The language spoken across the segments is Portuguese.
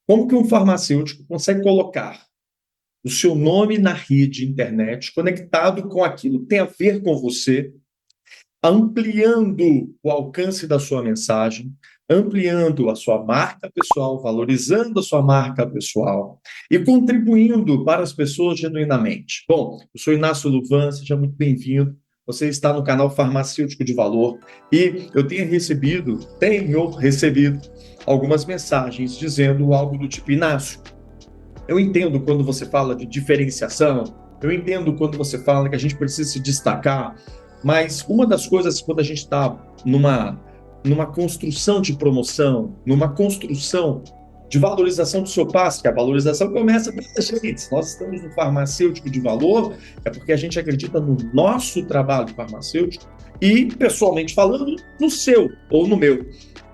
Como que um farmacêutico consegue colocar o seu nome na rede internet, conectado com aquilo que tem a ver com você, ampliando o alcance da sua mensagem, ampliando a sua marca pessoal, valorizando a sua marca pessoal e contribuindo para as pessoas genuinamente. Bom, eu sou Inácio Luvan, seja muito bem-vindo. Você está no canal Farmacêutico de Valor e eu tenho recebido algumas mensagens dizendo algo do tipo: Inácio, eu entendo quando você fala de diferenciação, eu entendo quando você fala que a gente precisa se destacar, mas uma das coisas, quando a gente está numa construção de promoção, numa construção de valorização do seu passe, que a valorização começa pela gente. Nós estamos no farmacêutico de valor, é porque a gente acredita no nosso trabalho farmacêutico e, pessoalmente falando, no seu ou no meu.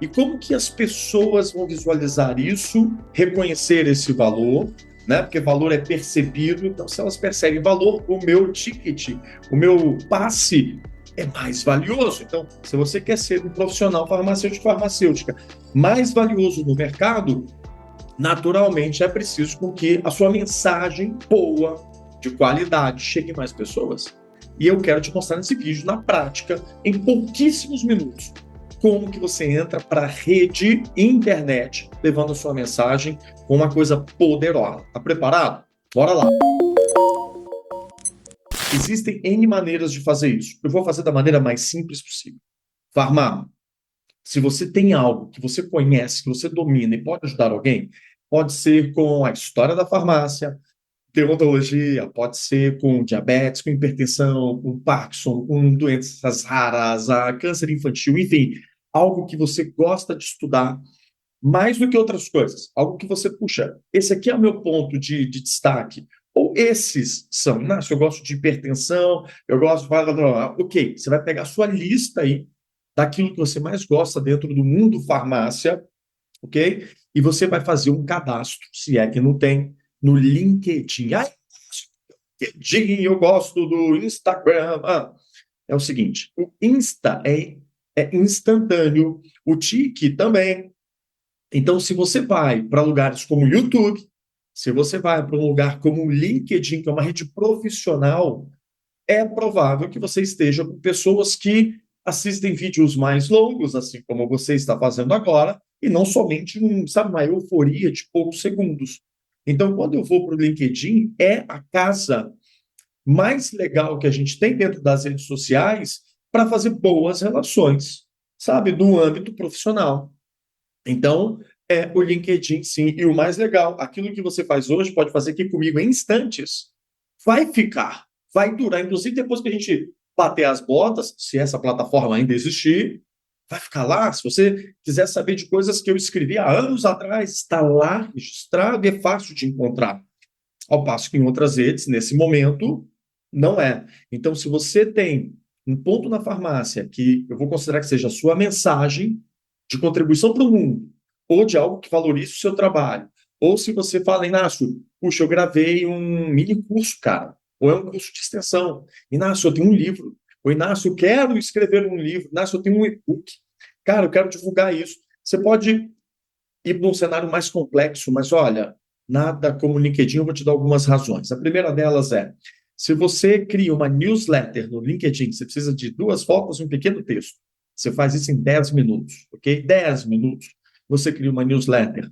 E como que as pessoas vão visualizar isso, reconhecer esse valor, né? Porque valor é percebido, então se elas percebem valor, o meu ticket, o meu passe é mais valioso. Então, se você quer ser um profissional farmacêutico, farmacêutica mais valioso no mercado, naturalmente é preciso com que a sua mensagem boa, de qualidade, chegue a mais pessoas. E eu quero te mostrar nesse vídeo, na prática, em pouquíssimos minutos, como que você entra para a rede internet, levando a sua mensagem com uma coisa poderosa. Tá preparado? Bora lá! Existem N maneiras de fazer isso. Eu vou fazer da maneira mais simples possível. Farmar, se você tem algo que você conhece, que você domina e pode ajudar alguém, pode ser com a história da farmácia, dermatologia, pode ser com diabetes, com hipertensão, com Parkinson, com doenças raras, câncer infantil, enfim, algo que você gosta de estudar mais do que outras coisas, algo que você puxa. Esse aqui é o meu ponto de destaque. Ou esses são, Inácio, eu gosto de hipertensão, eu gosto de... Ok, você vai pegar a sua lista aí daquilo que você mais gosta dentro do mundo farmácia, ok? E você vai fazer um cadastro, se é que não tem, no LinkedIn. Ai, LinkedIn, eu gosto do Instagram. É o seguinte, o Insta é instantâneo, o Tik também. Então, se você vai para lugares como o YouTube, se você vai para um lugar como o LinkedIn, que é uma rede profissional, é provável que você esteja com pessoas que assistem vídeos mais longos, assim como você está fazendo agora, e não somente sabe, uma euforia de poucos segundos. Então, quando eu vou para o LinkedIn, é a casa mais legal que a gente tem dentro das redes sociais para fazer boas relações, sabe, no âmbito profissional. Então, é o LinkedIn, sim. E o mais legal, aquilo que você faz hoje pode fazer aqui comigo em instantes. Vai ficar, vai durar. Inclusive, depois que a gente bater as botas, se essa plataforma ainda existir, vai ficar lá. Se você quiser saber de coisas que eu escrevi há anos atrás, está lá registrado e é fácil de encontrar. Ao passo que em outras redes, nesse momento, não é. Então, se você tem um ponto na farmácia que eu vou considerar que seja a sua mensagem de contribuição para o mundo, ou de algo que valorize o seu trabalho, ou se você fala, Inácio, puxa, eu gravei um mini curso, cara, ou é um curso de extensão. Inácio, eu tenho um livro. Ou Inácio, eu quero escrever um livro. Inácio, eu tenho um e-book. Cara, eu quero divulgar isso. Você pode ir para um cenário mais complexo, mas olha, nada como o LinkedIn, eu vou te dar algumas razões. A primeira delas é, se você cria uma newsletter no LinkedIn, você precisa de duas fotos e um pequeno texto. Você faz isso em 10 minutos, ok? 10 minutos. Você cria uma newsletter.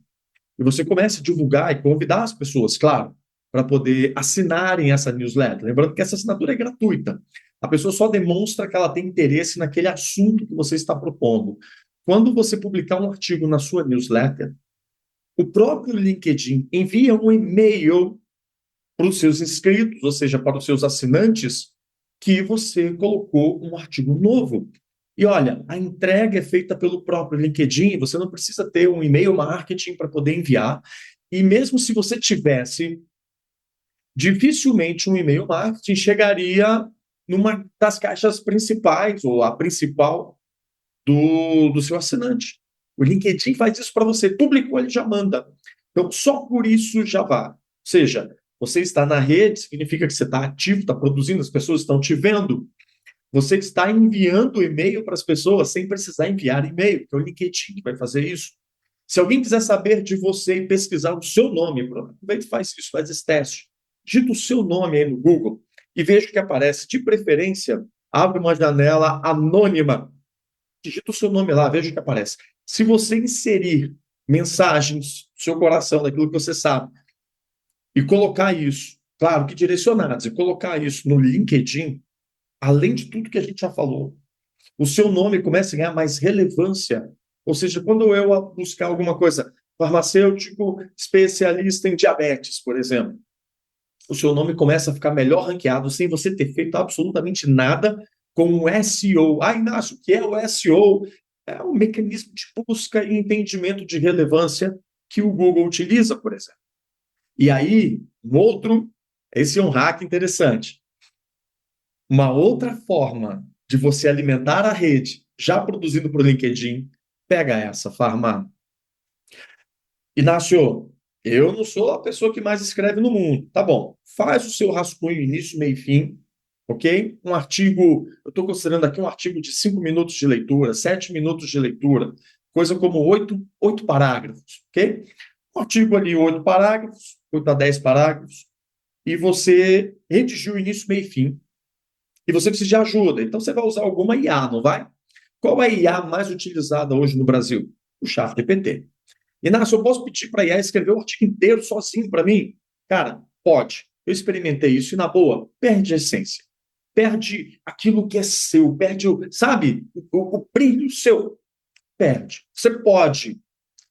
E você começa a divulgar e convidar as pessoas, claro, para poder assinarem essa newsletter. Lembrando que essa assinatura é gratuita. A pessoa só demonstra que ela tem interesse naquele assunto que você está propondo. Quando você publicar um artigo na sua newsletter, o próprio LinkedIn envia um e-mail para os seus inscritos, ou seja, para os seus assinantes, que você colocou um artigo novo. E olha, a entrega é feita pelo próprio LinkedIn, você não precisa ter um e-mail marketing para poder enviar. E mesmo se você tivesse, dificilmente um e-mail marketing chegaria numa das caixas principais, ou a principal, do seu assinante. O LinkedIn faz isso para você, publicou, ele já manda. Então, só por isso já vá. Ou seja, você está na rede, significa que você está ativo, está produzindo, as pessoas estão te vendo. Você está enviando e-mail para as pessoas sem precisar enviar e-mail, que é o LinkedIn que vai fazer isso. Se alguém quiser saber de você e pesquisar o seu nome, aproveita e faz isso, faz esse teste. Digita o seu nome aí no Google e veja o que aparece. De preferência, abre uma janela anônima. Digita o seu nome lá, veja o que aparece. Se você inserir mensagens do seu coração, daquilo que você sabe, e colocar isso, claro que direcionados, e colocar isso no LinkedIn, além de tudo que a gente já falou, o seu nome começa a ganhar mais relevância. Ou seja, quando eu buscar alguma coisa, farmacêutico especialista em diabetes, por exemplo, o seu nome começa a ficar melhor ranqueado sem você ter feito absolutamente nada com o SEO. Ah, Inácio, o que é o SEO? É um mecanismo de busca e entendimento de relevância que o Google utiliza, por exemplo. E aí, esse é um hack interessante. Uma outra forma de você alimentar a rede, já produzindo para o LinkedIn, pega essa, Farma. Inácio, eu não sou a pessoa que mais escreve no mundo. Tá bom, faz o seu rascunho, início, meio e fim, ok? Um artigo, eu estou considerando aqui um artigo de 5 minutos de leitura, 7 minutos de leitura, coisa como oito parágrafos, ok? Um artigo ali, 8 parágrafos, 8 a 10 parágrafos, e você redigiu o início, meio e fim, e você precisa de ajuda. Então, você vai usar alguma IA, não vai? Qual é a IA mais utilizada hoje no Brasil? O ChatGPT. Inácio, eu posso pedir para a IA escrever o artigo inteiro sozinho para mim? Cara, pode. Eu experimentei isso e, na boa, perde a essência. Perde aquilo que é seu, perde sabe, o brilho seu. Perde. Você pode,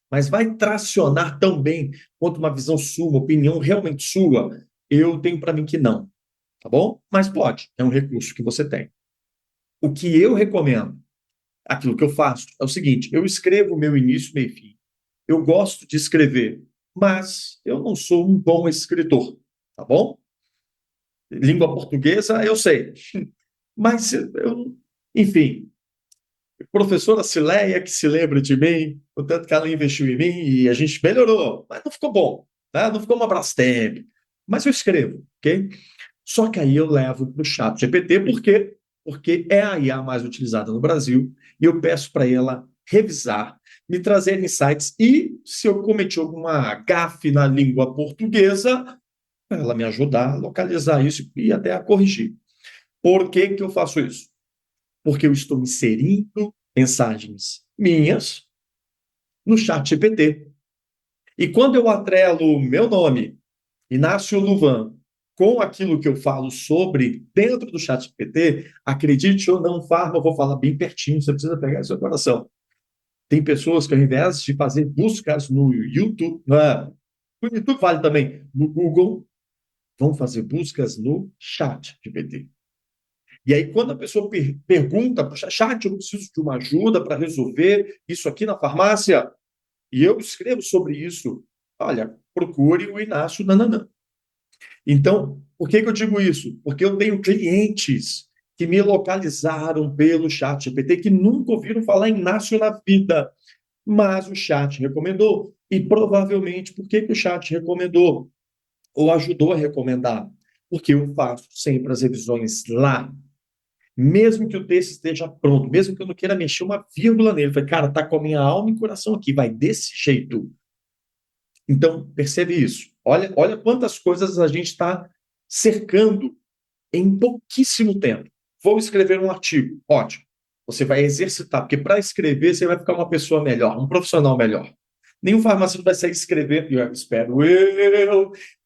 mas vai tracionar tão bem quanto uma visão sua, uma opinião realmente sua? Eu tenho para mim que não. Tá bom? Mas pode, é um recurso que você tem. O que eu recomendo, aquilo que eu faço, é o seguinte: eu escrevo o meu início, meio e fim. Eu gosto de escrever, mas eu não sou um bom escritor, tá bom? Língua portuguesa, eu sei. Mas enfim, professora Cileia, que se lembra de mim, o tanto que ela investiu em mim e a gente melhorou, mas não ficou bom, tá? Não ficou uma Brastemp. Mas eu escrevo, ok? Só que aí eu levo para o chat GPT, por quê? Porque é a IA mais utilizada no Brasil, e eu peço para ela revisar, me trazer insights, e se eu cometi alguma gafe na língua portuguesa, ela me ajudar a localizar isso e até a corrigir. Por que que eu faço isso? Porque eu estou inserindo mensagens minhas no chat GPT. E quando eu atrelo o meu nome, Inácio Luvan, com aquilo que eu falo sobre dentro do chat GPT, acredite ou não, Farma, eu vou falar bem pertinho, você precisa pegar em seu coração. Tem pessoas que, ao invés de fazer buscas no YouTube, no YouTube vale também, no Google, vão fazer buscas no chat GPT. E aí, quando a pessoa pergunta para o chat, eu preciso de uma ajuda para resolver isso aqui na farmácia, e eu escrevo sobre isso, olha, procure o Inácio Nananã. Então, por que que eu digo isso? Porque eu tenho clientes que me localizaram pelo chat GPT, que nunca ouviram falar em Inácio na vida, mas o chat recomendou. E provavelmente, por que que o chat recomendou? Ou ajudou a recomendar? Porque eu faço sempre as revisões lá. Mesmo que o texto esteja pronto, mesmo que eu não queira mexer uma vírgula nele, falei, cara, tá com a minha alma e coração aqui, vai desse jeito. Então, percebe isso. Olha quantas coisas a gente está cercando em pouquíssimo tempo. Vou escrever um artigo. Ótimo. Você vai exercitar, porque para escrever você vai ficar uma pessoa melhor, um profissional melhor. Nenhum farmacêutico vai sair escrevendo, eu espero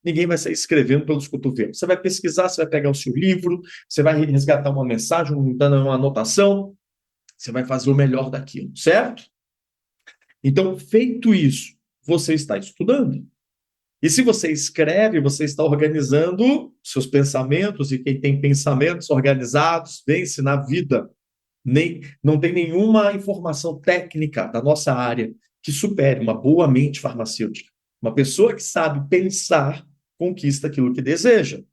ninguém vai sair escrevendo pelos cotovelos. Você vai pesquisar, você vai pegar o seu livro, você vai resgatar uma mensagem, uma anotação, você vai fazer o melhor daquilo, certo? Então, feito isso, você está estudando. E se você escreve, você está organizando seus pensamentos, e quem tem pensamentos organizados vence na vida. Não tem nenhuma informação técnica da nossa área que supere uma boa mente farmacêutica. Uma pessoa que sabe pensar conquista aquilo que deseja.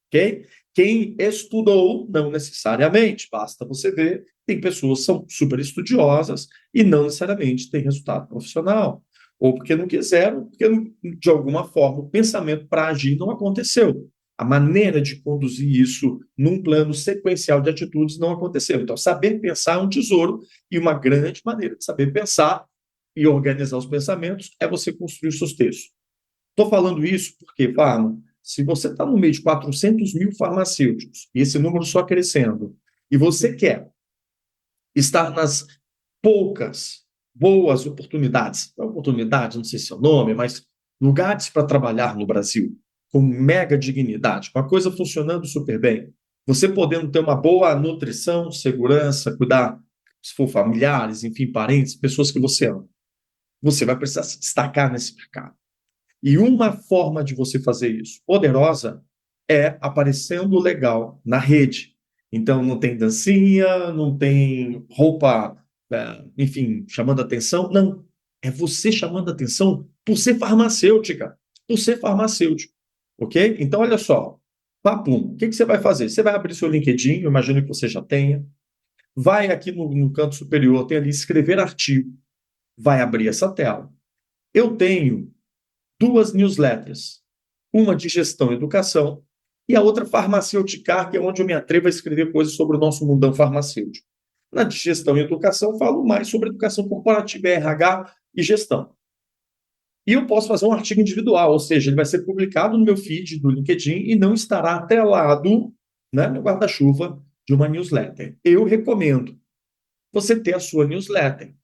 Ok? Quem estudou, não necessariamente, basta você ver, tem pessoas que são super estudiosas e não necessariamente têm resultado profissional. Ou porque não quiseram, porque de alguma forma o pensamento para agir não aconteceu. A maneira de conduzir isso num plano sequencial de atitudes não aconteceu. Então, saber pensar é um tesouro, e uma grande maneira de saber pensar e organizar os pensamentos é você construir os seus textos. Estou falando isso porque, Farma, se você está no meio de 400 mil farmacêuticos, e esse número só crescendo, e você quer estar nas poucas boas oportunidades, oportunidade, não sei se é o nome, mas lugares para trabalhar no Brasil, com mega dignidade, com a coisa funcionando super bem, você podendo ter uma boa nutrição, segurança, cuidar, se for familiares, enfim, parentes, pessoas que você ama, você vai precisar se destacar nesse mercado. E uma forma de você fazer isso poderosa é aparecendo legal na rede. Então, não tem dancinha, não tem roupa, enfim, chamando atenção. Não. É você chamando atenção por ser farmacêutica, por ser farmacêutico. Ok? Então, olha só. Papum. O que você vai fazer? Você vai abrir seu LinkedIn, eu imagino que você já tenha. Vai aqui no canto superior, tem ali escrever artigo. Vai abrir essa tela. Eu tenho duas newsletters, uma de gestão e educação e a outra farmacêutica, que é onde eu me atrevo a escrever coisas sobre o nosso mundão farmacêutico. Na de gestão e educação, eu falo mais sobre educação corporativa, RH e gestão. E eu posso fazer um artigo individual, ou seja, ele vai ser publicado no meu feed do LinkedIn e não estará atrelado, né, no guarda-chuva de uma newsletter. Eu recomendo você ter a sua newsletter.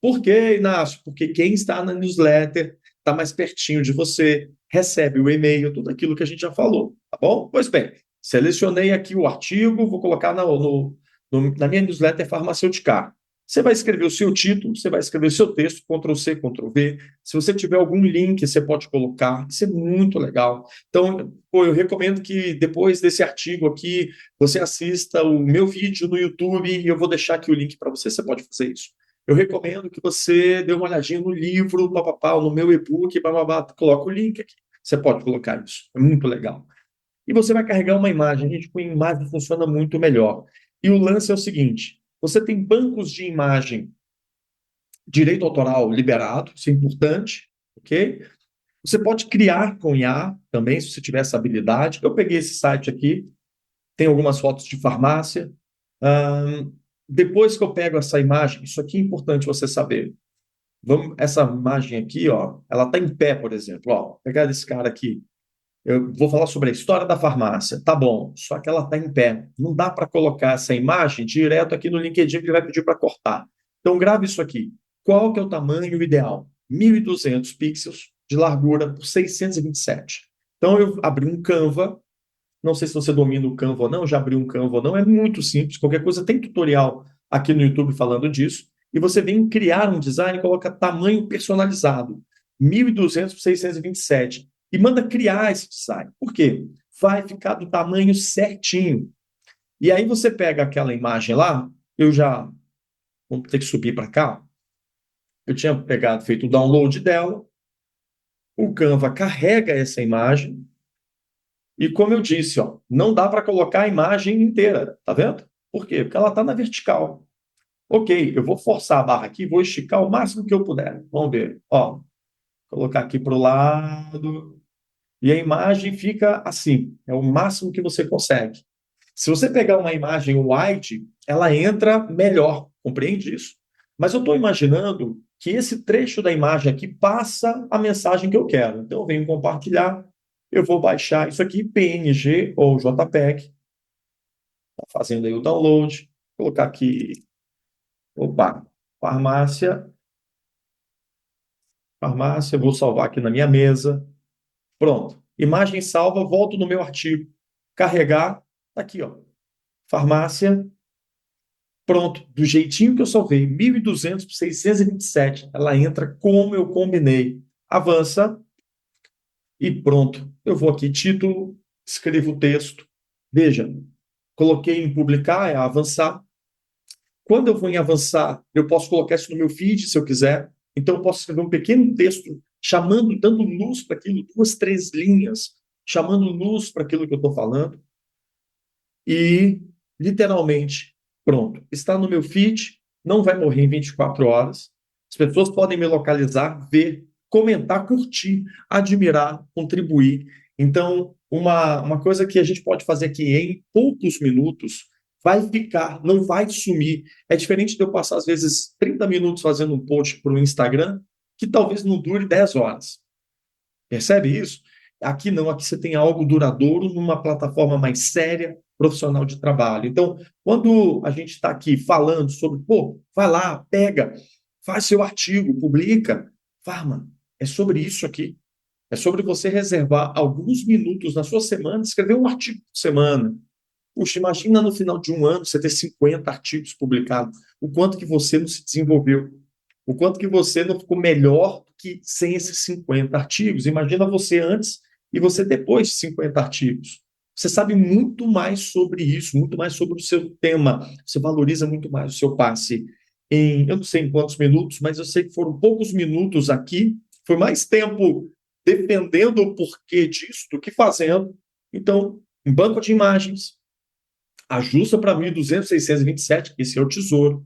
Por quê, Inácio? Porque quem está na newsletter está mais pertinho de você, recebe o e-mail, tudo aquilo que a gente já falou, tá bom? Pois bem, selecionei aqui o artigo, vou colocar na minha newsletter farmacêutica. Você vai escrever o seu título, você vai escrever o seu texto, Ctrl+C, Ctrl+V. Se você tiver algum link, você pode colocar. Isso é muito legal. Então, eu recomendo que depois desse artigo aqui, você assista o meu vídeo no YouTube e eu vou deixar aqui o link para você. Você pode fazer isso. Eu recomendo que você dê uma olhadinha no livro, papapá, no meu e-book, bababá, coloca o link aqui. Você pode colocar isso. É muito legal. E você vai carregar uma imagem. Gente, com imagem funciona muito melhor. E o lance é o seguinte: você tem bancos de imagem, direito autoral liberado, isso é importante, ok? Você pode criar com IA também, se você tiver essa habilidade. Eu peguei esse site aqui, tem algumas fotos de farmácia. Depois que eu pego essa imagem, isso aqui é importante você saber. Essa imagem aqui, ó, ela está em pé, por exemplo. Ó, vou pegar esse cara aqui. Eu vou falar sobre a história da farmácia. Tá bom, só que ela está em pé. Não dá para colocar essa imagem direto aqui no LinkedIn, que ele vai pedir para cortar. Então, grave isso aqui. Qual que é o tamanho ideal? 1.200 pixels de largura por 627. Então, eu abri um Canva. Não sei se você domina o Canva ou não, já abriu um Canva ou não. É muito simples. Qualquer coisa tem tutorial aqui no YouTube falando disso. E você vem criar um design e coloca tamanho personalizado. 1.200 por 627 e manda criar esse design. Por quê? Vai ficar do tamanho certinho. E aí você pega aquela imagem lá, vamos ter que subir para cá. Eu tinha pegado, feito o download dela, o Canva carrega essa imagem, e como eu disse, ó, não dá para colocar a imagem inteira, tá vendo? Por quê? Porque ela está na vertical. Ok, eu vou forçar a barra aqui, vou esticar o máximo que eu puder. Vamos ver. Ó, colocar aqui para o lado. E a imagem fica assim, é o máximo que você consegue. Se você pegar uma imagem wide, ela entra melhor, compreende isso? Mas eu estou imaginando que esse trecho da imagem aqui passa a mensagem que eu quero. Então eu venho compartilhar, eu vou baixar isso aqui, PNG ou JPEG, tá fazendo aí o download, colocar aqui, opa, farmácia, vou salvar aqui na minha mesa. Pronto. Imagem salva, volto no meu artigo. Carregar, tá aqui, ó. Farmácia, pronto. Do jeitinho que eu salvei, 1.200 por 627. Ela entra como eu combinei. Avança e pronto. Eu vou aqui, título, escrevo o texto. Veja, coloquei em publicar, é avançar. Quando eu vou em avançar, eu posso colocar isso no meu feed, se eu quiser. Então, eu posso escrever um pequeno texto chamando, dando luz para aquilo, duas, três linhas, chamando luz para aquilo que eu estou falando. E, literalmente, pronto. Está no meu feed, não vai morrer em 24 horas. As pessoas podem me localizar, ver, comentar, curtir, admirar, contribuir. Então, uma coisa que a gente pode fazer aqui em poucos minutos vai ficar, não vai sumir. É diferente de eu passar, às vezes, 30 minutos fazendo um post para o Instagram, que talvez não dure 10 horas. Percebe isso? Aqui não, aqui você tem algo duradouro numa plataforma mais séria, profissional de trabalho. Então, quando a gente está aqui falando sobre, pô, vai lá, pega, faz seu artigo, publica, Farma, é sobre isso aqui. É sobre você reservar alguns minutos na sua semana, escrever um artigo por semana. Puxa, imagina no final de um ano você ter 50 artigos publicados. O quanto que você não se desenvolveu. O quanto que você não ficou melhor que sem esses 50 artigos. Imagina você antes e você depois de 50 artigos. Você sabe muito mais sobre isso, muito mais sobre o seu tema. Você valoriza muito mais o seu passe eu não sei em quantos minutos, mas eu sei que foram poucos minutos aqui. Foi mais tempo defendendo o porquê disso do que fazendo. Então, em banco de imagens, ajusta para 1.200, 627, que esse é o tesouro.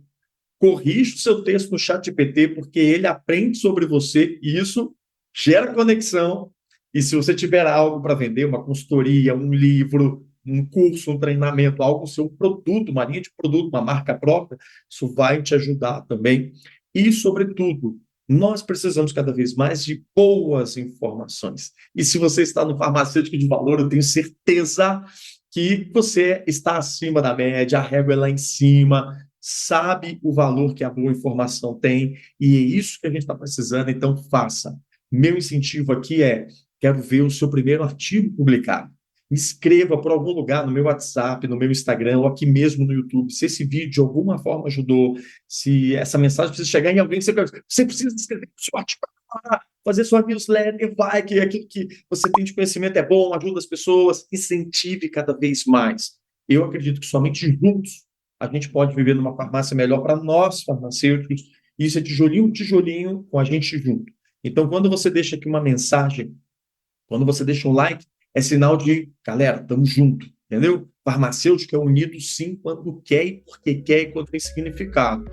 Corrige o seu texto no ChatGPT, porque ele aprende sobre você e isso gera conexão. E se você tiver algo para vender, uma consultoria, um livro, um curso, um treinamento, algo, seu produto, uma linha de produto, uma marca própria, isso vai te ajudar também. E, sobretudo, nós precisamos cada vez mais de boas informações. E se você está no farmacêutico de valor, eu tenho certeza que você está acima da média, a régua é lá em cima, sabe o valor que a boa informação tem, e é isso que a gente está precisando, então faça. Meu incentivo aqui quero ver o seu primeiro artigo publicado. Me escreva por algum lugar no meu WhatsApp, no meu Instagram, ou aqui mesmo no YouTube, se esse vídeo de alguma forma ajudou, se essa mensagem precisa chegar em alguém, você precisa escrever o seu artigo, fazer sua newsletter, vai, que aquilo que você tem de conhecimento é bom, ajuda as pessoas, incentive cada vez mais. Eu acredito que somente juntos a gente pode viver numa farmácia melhor para nós, farmacêuticos, e isso é tijolinho, tijolinho com a gente junto. Então, quando você deixa aqui uma mensagem, quando você deixa um like, é sinal de, galera, estamos junto, entendeu? Farmacêutico é unido sim quando quer e porque quer e quando tem significado.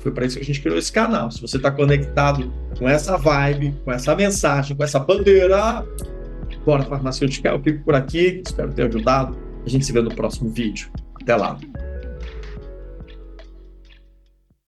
Foi para isso que a gente criou esse canal. Se você está conectado com essa vibe, com essa mensagem, com essa bandeira, bora farmacêutica, eu fico por aqui, espero ter ajudado. A gente se vê no próximo vídeo. Até lá.